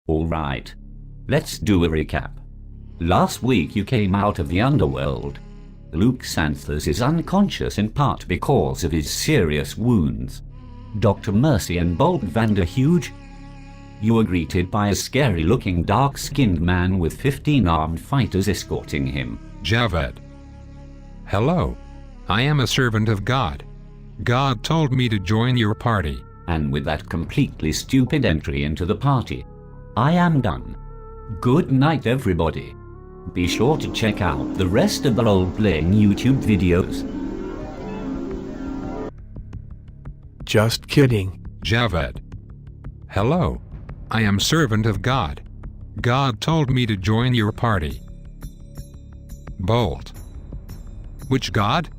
Alright. Let's do a recap. Last week you came out of the underworld. Luke Santhers is unconscious in part because of his serious wounds. Dr. Mercy and Bolt Vanderhuge. You were greeted by a scary-looking dark-skinned man with 15 armed fighters escorting him. Javed. Hello. I am a servant of God. God told me to join your party. And with that completely stupid entry into the party, I am done. Good night, everybody. Be sure to check out the rest of the role-playing YouTube videos. Just kidding. Javed. Hello. I am servant of God. God told me to join your party. Bolt. Which God?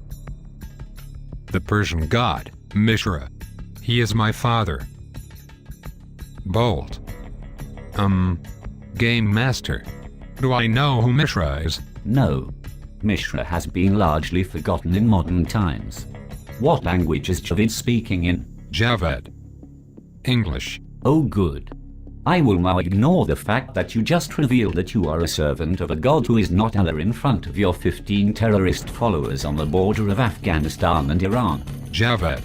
The Persian god, Mishra. He is my father. Bolt. Game Master. Do I know who Mishra is? No. Mishra has been largely forgotten in modern times. What language is Javed speaking in? Javed. English. Oh good. I will now ignore the fact that you just revealed that you are a servant of a god who is not Allah in front of your 15 terrorist followers on the border of Afghanistan and Iran. Javed.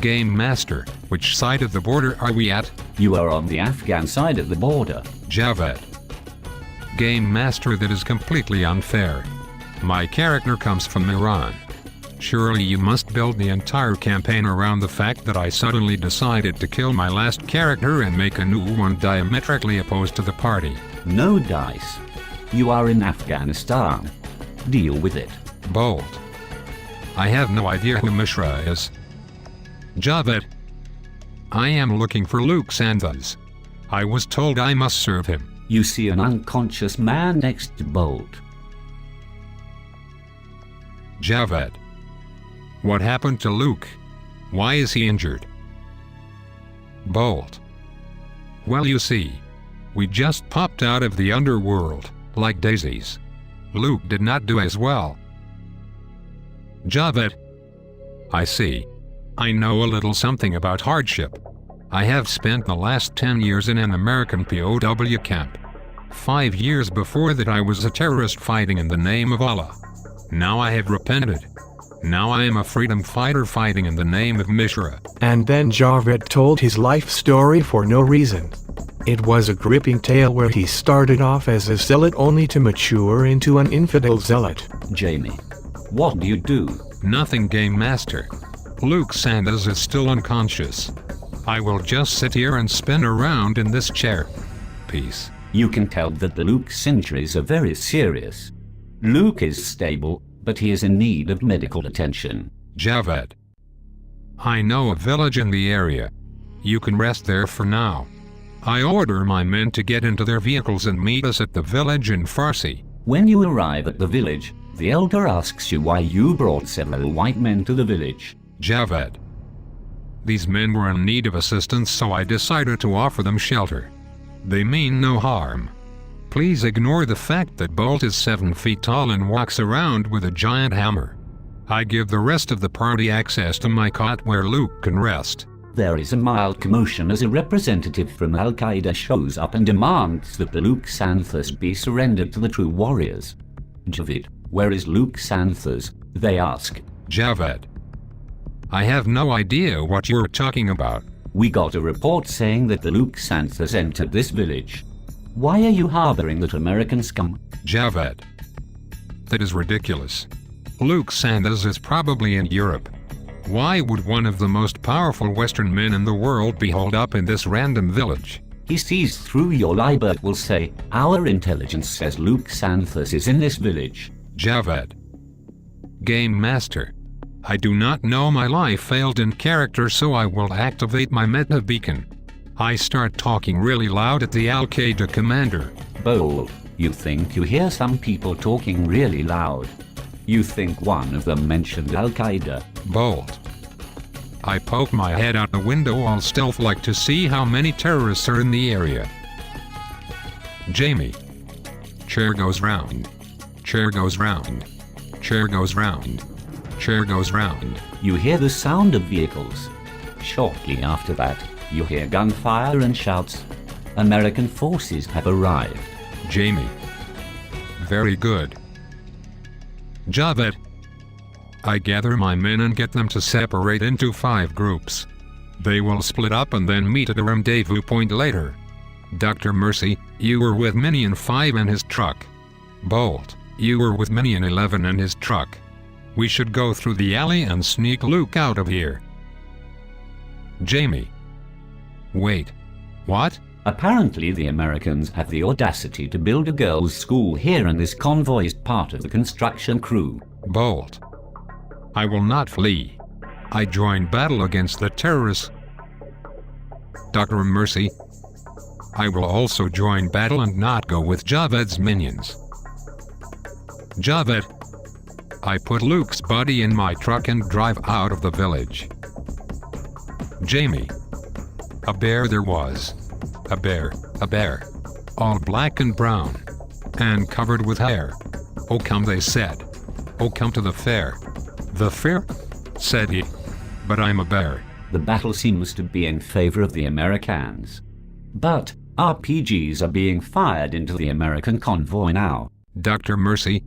Game Master, which side of the border are we at? You are on the Afghan side of the border. Javed. Game Master, that is completely unfair. My character comes from Iran. Surely you must build the entire campaign around the fact that I suddenly decided to kill my last character and make a new one diametrically opposed to the party. No dice. You are in Afghanistan. Deal with it. Bolt. I have no idea who Mishra is. Javed. I am looking for Luke Santhers. I was told I must serve him. You see an unconscious man next to Bolt. Javed. What happened to Luke? Why is he injured? Bolt. Well, you see, we just popped out of the underworld, like daisies. Luke did not do as well. Javed. I see. I know a little something about hardship. I have spent the last 10 years in an American POW camp. 5 years before that I was a terrorist fighting in the name of Allah. Now I have repented. Now I am a freedom fighter fighting in the name of Mishra. And then Javed told his life story for no reason. It was a gripping tale where he started off as a zealot only to mature into an infidel zealot. Jamie, what do you do? Nothing, Game Master. Luke Santhers is still unconscious. I will just sit here and spin around in this chair. Peace. You can tell that the Luke's injuries are very serious. Luke is stable, but he is in need of medical attention. Javed. I know a village in the area. You can rest there for now. I order my men to get into their vehicles and meet us at the village in Farsi. When you arrive at the village, the elder asks you why you brought several white men to the village. Javed. These men were in need of assistance, so I decided to offer them shelter. They mean no harm. Please ignore the fact that Bolt is 7 feet tall and walks around with a giant hammer. I give the rest of the party access to my cot where Luke can rest. There is a mild commotion as a representative from Al-Qaeda shows up and demands that the Luke Santhers be surrendered to the true warriors. Javed, where is Luke Santhers? They ask. Javed. I have no idea what you're talking about. We got a report saying that the Luke Santhers entered this village. Why are you harboring that American scum? Javed. That is ridiculous. Luke Santhers is probably in Europe. Why would one of the most powerful Western men in the world be holed up in this random village? He sees through your lie but will say, our intelligence says Luke Santhers is in this village. Javed. Game Master. I do not know, my life failed in character, so I will activate my meta beacon. I start talking really loud at the Al-Qaeda commander. Bold, you think you hear some people talking really loud. You think one of them mentioned Al-Qaeda. Bold. I poke my head out the window all stealth-like to see how many terrorists are in the area. Jamie. Chair goes round. Chair goes round. Chair goes round. Chair goes round. You hear the sound of vehicles. Shortly after that, you hear gunfire and shouts. American forces have arrived. Jamie. Very good. Javed. I gather my men and get them to separate into 5 groups. They will split up and then meet at a rendezvous point later. Dr. Mercy, you were with Minion 5 and his truck. Bolt, you were with Minion 11 and his truck. We should go through the alley and sneak Luke out of here. Jamie. Wait. What? Apparently the Americans have the audacity to build a girls' school here, and this convoy is part of the construction crew. Bolt. I will not flee. I join battle against the terrorists. Dr. Mercy. I will also join battle and not go with Javed's minions. Javed. I put Luke's body in my truck and drive out of the village. Jamie. A bear there was. A bear, all black and brown, and covered with hair. Oh come, they said. Oh come to the fair. The fair? Said he. But I'm a bear. The battle seems to be in favor of the Americans. But RPGs are being fired into the American convoy now. Dr. Mercy.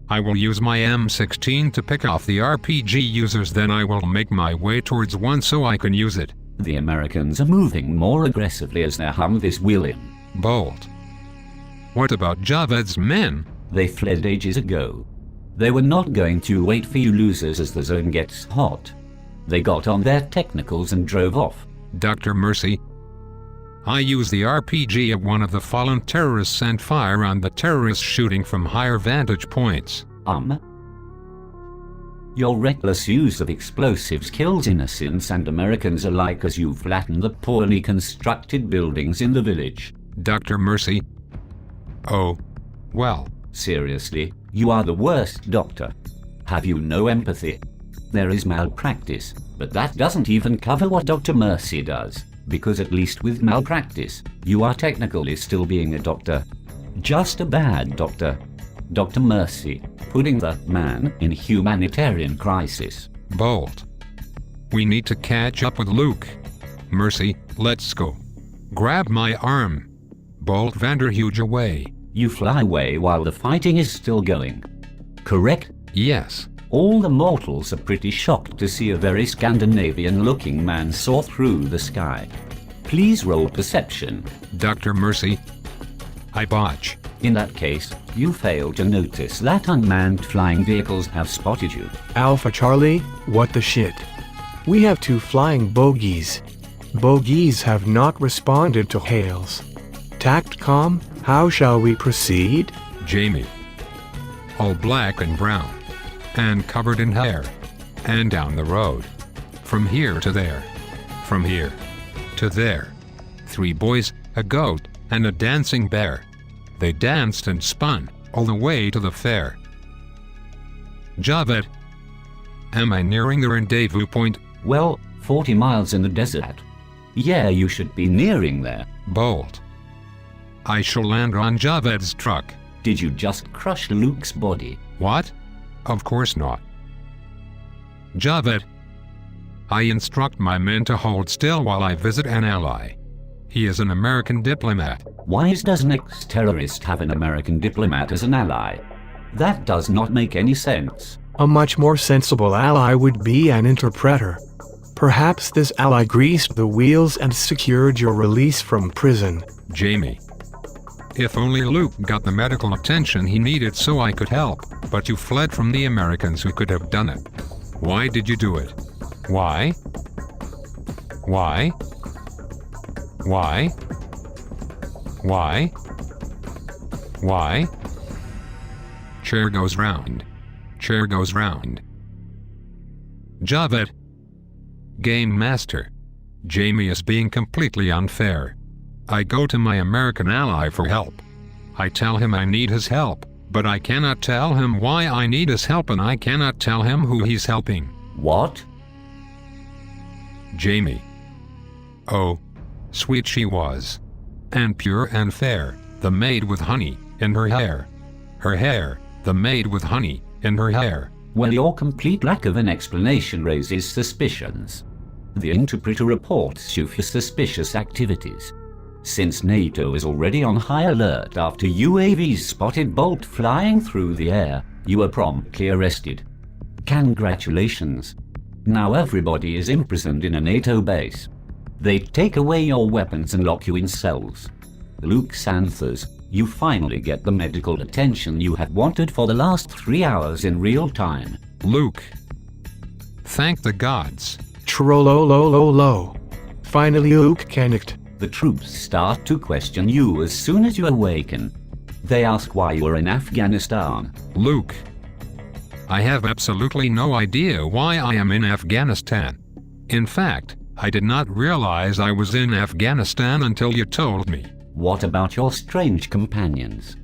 I will use my M16 to pick off the RPG users, then I will make my way towards one so I can use it. The Americans are moving more aggressively as their Humvees wheel in. Bolt. What about Javed's men? They fled ages ago. They were not going to wait for you losers as the zone gets hot. They got on their technicals and drove off. Dr. Mercy. I use the RPG at one of the fallen terrorists and fire on the terrorists shooting from higher vantage points. Your reckless use of explosives kills innocents and Americans alike as you flatten the poorly constructed buildings in the village. Dr. Mercy. Oh, well. Seriously, you are the worst, Doctor. Have you no empathy? There is malpractice, but that doesn't even cover what Dr. Mercy does, because at least with malpractice, you are technically still being a doctor. Just a bad doctor. Dr. Mercy, putting the man in humanitarian crisis. Bolt. We need to catch up with Luke. Mercy, let's go. Grab my arm. Bolt Vanderhuge away. You fly away while the fighting is still going. Correct? Yes. All the mortals are pretty shocked to see a very Scandinavian-looking man soar through the sky. Please roll perception. Dr. Mercy. I botch. In that case, you fail to notice that unmanned flying vehicles have spotted you. Alpha Charlie, what the shit? We have 2 flying bogies. Bogies have not responded to hails. Tactcom, how shall we proceed? Jamie. All black and brown, and covered in hair, and down the road. From here to there. From here to there. 3 boys, a goat, and a dancing bear. They danced and spun all the way to the fair. Javed. Am I nearing the rendezvous point? Well, 40 miles in the desert. Yeah, you should be nearing there. Bolt. I shall land on Javed's truck. Did you just crush Luke's body? What? Of course not. Javed. I instruct my men to hold still while I visit an ally. He is an American diplomat. Why does an ex-terrorist have an American diplomat as an ally? That does not make any sense. A much more sensible ally would be an interpreter. Perhaps this ally greased the wheels and secured your release from prison. Jamie. If only Luke got the medical attention he needed so I could help, but you fled from the Americans who could have done it. Why did you do it? Why? Why? Why? Why? Why? Chair goes round. Chair goes round. Javed. Game Master. Jamie is being completely unfair. I go to my American ally for help. I tell him I need his help, but I cannot tell him why I need his help, and I cannot tell him who he's helping. What? Jamie. Oh, sweet she was. And pure and fair, the maid with honey in her hair. Her hair, the maid with honey in her hair. Well, your complete lack of an explanation raises suspicions. The interpreter reports you for suspicious activities. Since NATO is already on high alert after UAVs spotted Bolt flying through the air, you were promptly arrested. Congratulations. Now everybody is imprisoned in a NATO base. They take away your weapons and lock you in cells. Luke Santhers, you finally get the medical attention you have wanted for the last 3 hours in real time. Luke. Thank the gods. Trollolololo. Finally Luke connect. The troops start to question you as soon as you awaken. They ask why you are in Afghanistan. Luke. I have absolutely no idea why I am in Afghanistan. In fact, I did not realize I was in Afghanistan until you told me. What about your strange companions?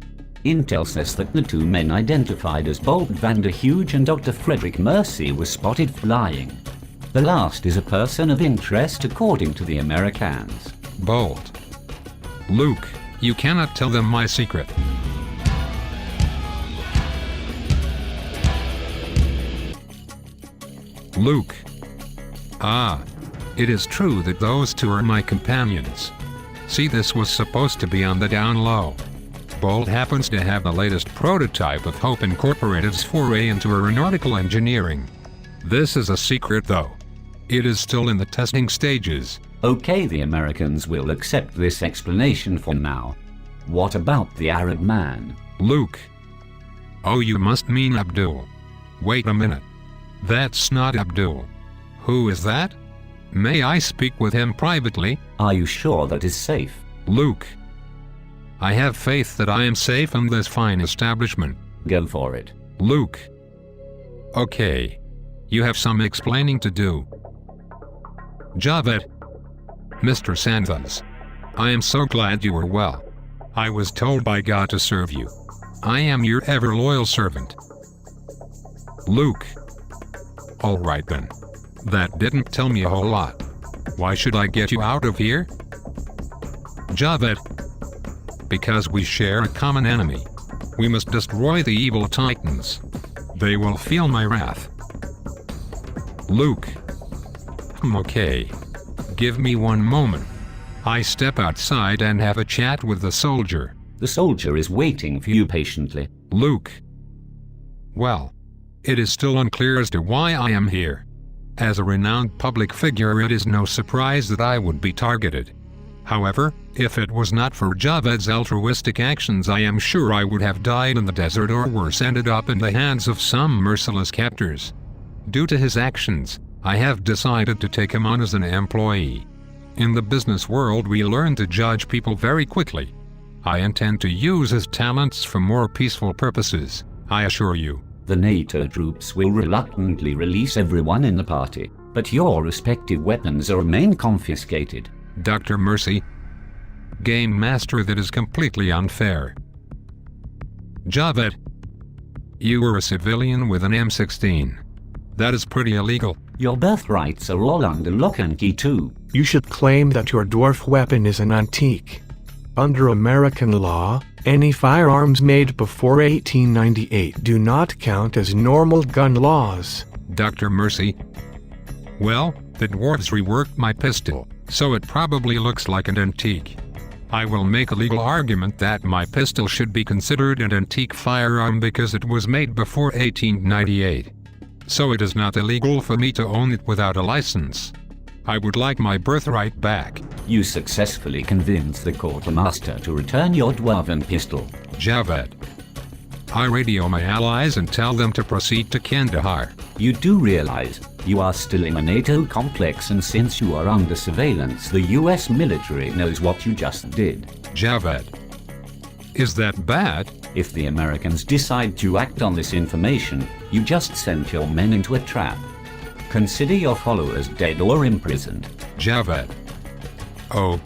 Intel says that the two men identified as Bolt Vanderhuge and Dr. Frederick Mercy were spotted flying. The last is a person of interest according to the Americans. Bolt. Luke, you cannot tell them my secret. Luke. Ah. It is true that those two are my companions. See, this was supposed to be on the down low. Bolt happens to have the latest prototype of Hope Incorporated's foray into aeronautical engineering. This is a secret though. It is still in the testing stages. Okay, the Americans will accept this explanation for now. What about the Arab man? Luke. Oh, you must mean Abdul. Wait a minute. That's not Abdul. Who is that? May I speak with him privately? Are you sure that is safe? Luke. I have faith that I am safe in this fine establishment. Go for it. Luke. Okay. You have some explaining to do. Javed. Mr. Santhas. I am so glad you are well. I was told by God to serve you. I am your ever loyal servant. Luke. All right then. That didn't tell me a whole lot. Why should I get you out of here? Javed. Because we share a common enemy. We must destroy the evil titans. They will feel my wrath. Luke. Okay. Give me one moment. I step outside and have a chat with the soldier. The soldier is waiting for you patiently. Luke. Well, it is still unclear as to why I am here. As a renowned public figure, it is no surprise that I would be targeted. However, if it was not for Javed's altruistic actions, I am sure I would have died in the desert or worse, ended up in the hands of some merciless captors. Due to his actions, I have decided to take him on as an employee. In the business world, we learn to judge people very quickly. I intend to use his talents for more peaceful purposes, I assure you. The NATO troops will reluctantly release everyone in the party, but your respective weapons remain confiscated. Dr. Mercy. Game master, that is completely unfair. Javed. You were a civilian with an M16. That is pretty illegal. Your birthrights are all under lock and key too. You should claim that your dwarf weapon is an antique. Under American law, any firearms made before 1898 do not count as normal gun laws. Dr. Mercy. Well, the dwarves reworked my pistol, so it probably looks like an antique. I will make a legal argument that my pistol should be considered an antique firearm because it was made before 1898. So it is not illegal for me to own it without a license. I would like my birthright back. You successfully convinced the quartermaster to return your dwarven pistol. Javed. I radio my allies and tell them to proceed to Kandahar. You do realize you are still in a NATO complex, and since you are under surveillance, the US military knows what you just did. Javed. Is that bad? If the Americans decide to act on this information, you just sent your men into a trap. Consider your followers dead or imprisoned. Javed. Oh,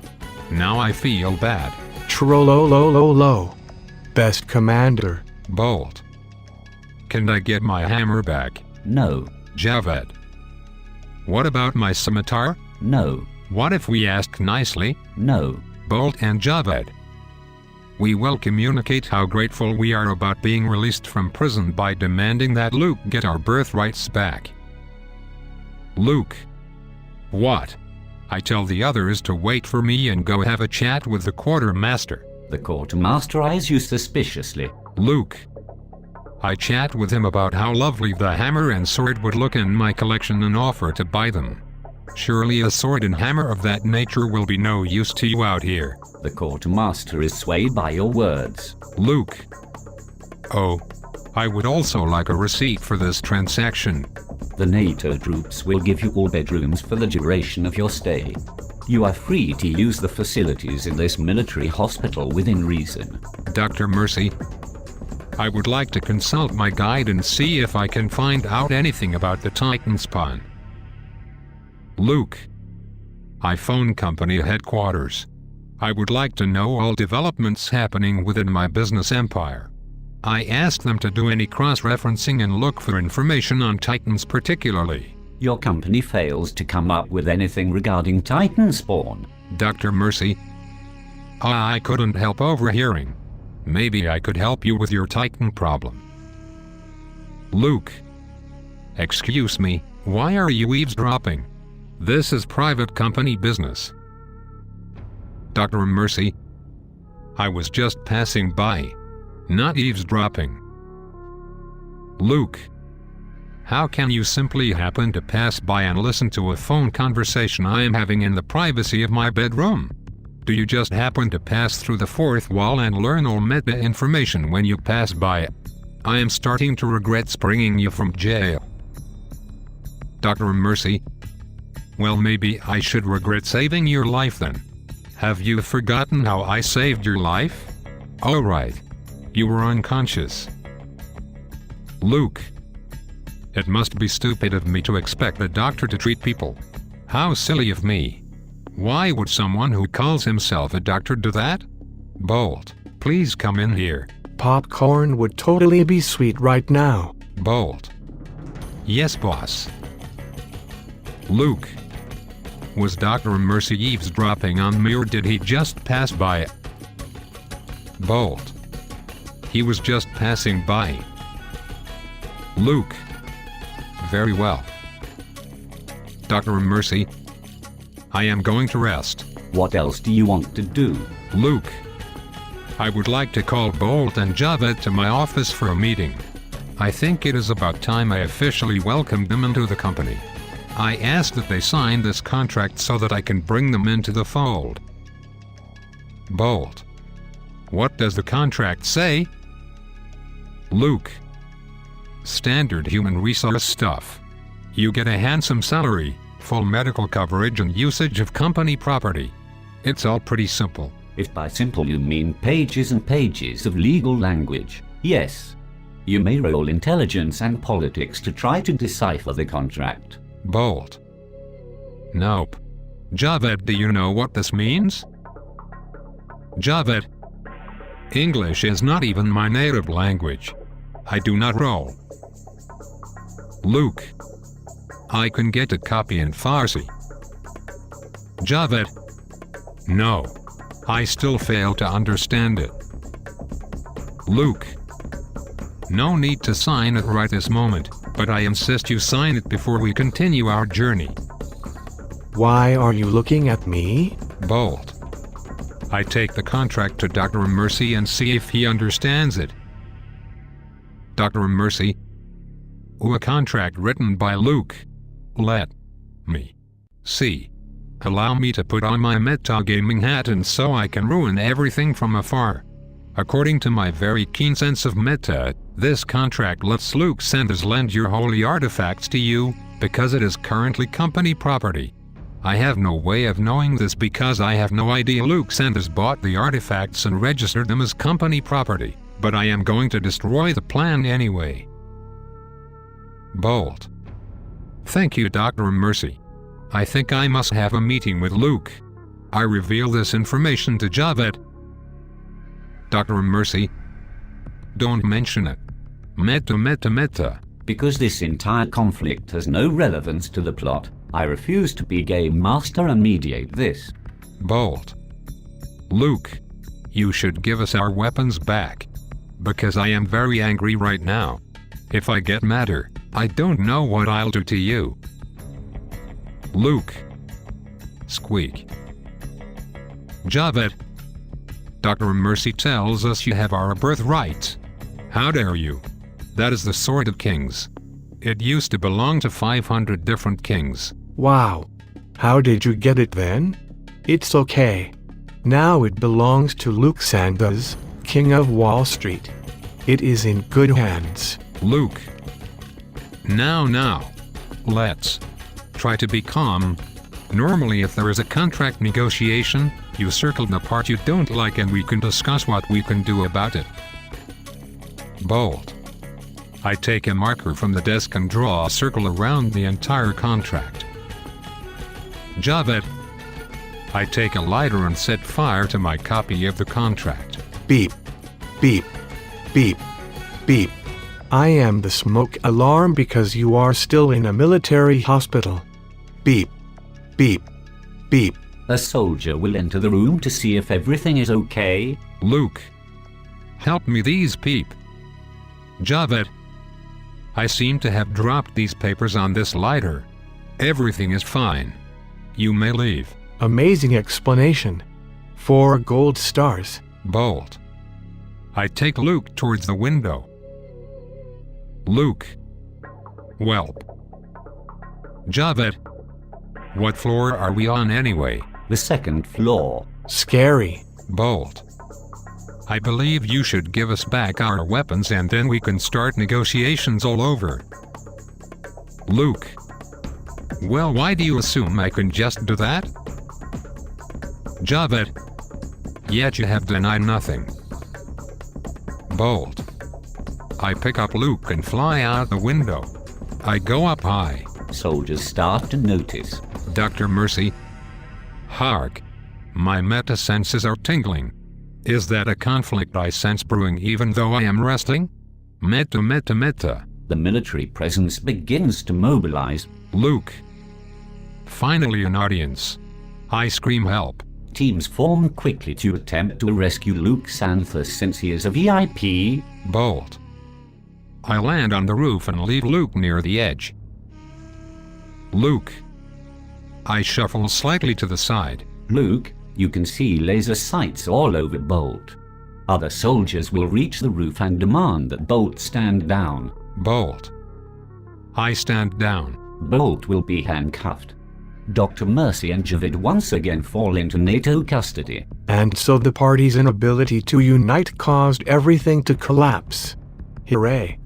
now I feel bad. Trollolololo. Best commander. Bolt. Can I get my hammer back? No. Javed. What about my scimitar? No. What if we ask nicely? No. Bolt and Javed. We will communicate how grateful we are about being released from prison by demanding that Luke get our birthrights back. Luke. What? I tell the others to wait for me and go have a chat with the quartermaster. The quartermaster eyes you suspiciously. Luke. I chat with him about how lovely the hammer and sword would look in my collection and offer to buy them. Surely a sword and hammer of that nature will be no use to you out here. The quartermaster is swayed by your words. Luke. Oh, I would also like a receipt for this transaction. The NATO troops will give you all bedrooms for the duration of your stay. You are free to use the facilities in this military hospital within reason. Dr. Mercy, I would like to consult my guide and see if I can find out anything about the Titan spawn. Luke. I phone company headquarters. I would like to know all developments happening within my business empire. I asked them to do any cross-referencing and look for information on Titans particularly. Your company fails to come up with anything regarding Titan spawn. Dr. Mercy, I couldn't help overhearing. Maybe I could help you with your Titan problem. Luke. Excuse me, why are you eavesdropping? This is private company business. Dr. Mercy, I was just passing by, not eavesdropping. Luke. How can you simply happen to pass by and listen to a phone conversation I am having in the privacy of my bedroom? Do you just happen to pass through the fourth wall and learn all meta information when you pass by? I am starting to regret springing you from jail. Dr. Mercy. Well, maybe I should regret saving your life then. Have you forgotten how I saved your life? Oh right. You were unconscious. Luke. It must be stupid of me to expect a doctor to treat people. How silly of me. Why would someone who calls himself a doctor do that? Bolt, please come in here. Popcorn would totally be sweet right now. Bolt. Yes, boss. Luke. Was Dr. Mercy eavesdropping on me or did he just pass by? Bolt. He was just passing by. Luke. Very well. Dr. Mercy. I am going to rest. What else do you want to do? Luke. I would like to call Bolt and Javed to my office for a meeting. I think it is about time I officially welcomed them into the company. I ask that they sign this contract so that I can bring them into the fold. Bolt. What does the contract say? Luke. Standard human resource stuff. You get a handsome salary, full medical coverage and usage of company property. It's all pretty simple. If by simple you mean pages and pages of legal language, yes. You may roll intelligence and politics to try to decipher the contract. Bolt. Nope. Javed, do you know what this means? Javed. English is not even my native language. I do not roll. Luke. I can get a copy in Farsi. Javed. No. I still fail to understand it. Luke. No need to sign it right this moment, but I insist you sign it before we continue our journey. Why are you looking at me? Bolt. I take the contract to Dr. Mercy and see if he understands it. Dr. Mercy. A contract written by Luke. Let me see. Allow me to put on my metagaming hat and so I can ruin everything from afar. According to my very keen sense of meta, this contract lets Luke Sanders lend your holy artifacts to you, because it is currently company property. I have no way of knowing this because I have no idea Luke Sanders bought the artifacts and registered them as company property, but I am going to destroy the plan anyway. Bolt. Thank you, Dr. Mercy. I think I must have a meeting with Luke. I reveal this information to Javed. Dr. Mercy. Don't mention it. Meta. Because this entire conflict has no relevance to the plot, I refuse to be game master and mediate this. Bolt. Luke. You should give us our weapons back. Because I am very angry right now. If I get madder, I don't know what I'll do to you. Luke. Squeak. Javed. Dr. Mercy tells us you have our birthright. How dare you? That is the sword of kings. It used to belong to 500 different kings. Wow. How did you get it then? It's okay. Now it belongs to Luke Santos, King of Wall Street. It is in good hands. Luke. Now. Let's try to be calm. Normally if there is a contract negotiation, you circle the part you don't like and we can discuss what we can do about it. Bold. I take a marker from the desk and draw a circle around the entire contract. Javed. I take a lighter and set fire to my copy of the contract. Beep. Beep. Beep. Beep. I am the smoke alarm because you are still in a military hospital. Beep. Beep. Beep. A soldier will enter the room to see if everything is okay. Luke. Help me these peep. Javed. I seem to have dropped these papers on this lighter. Everything is fine. You may leave. Amazing explanation. 4 gold stars. Bold. I take Luke towards the window. Luke. Welp. Javed. What floor are we on anyway? The 2nd floor. Scary. Bold. I believe you should give us back our weapons and then we can start negotiations all over. Luke. Well, why do you assume I can just do that? Javed. Yet you have denied nothing. Bold. I pick up Luke and fly out the window. I go up high. Soldiers start to notice. Dr. Mercy. Hark. My meta senses are tingling. Is that a conflict I sense brewing even though I am resting? Meta. The military presence begins to mobilize. Luke. Finally an audience. I scream help. Teams form quickly to attempt to rescue Luke Santos since he is a VIP. Bold. I land on the roof and leave Luke near the edge. Luke. I shuffle slightly to the side. Luke, you can see laser sights all over Bolt. Other soldiers will reach the roof and demand that Bolt stand down. Bold. I stand down. Bolt will be handcuffed. Dr. Mercy and Javid once again fall into NATO custody. And so the party's inability to unite caused everything to collapse. Hooray.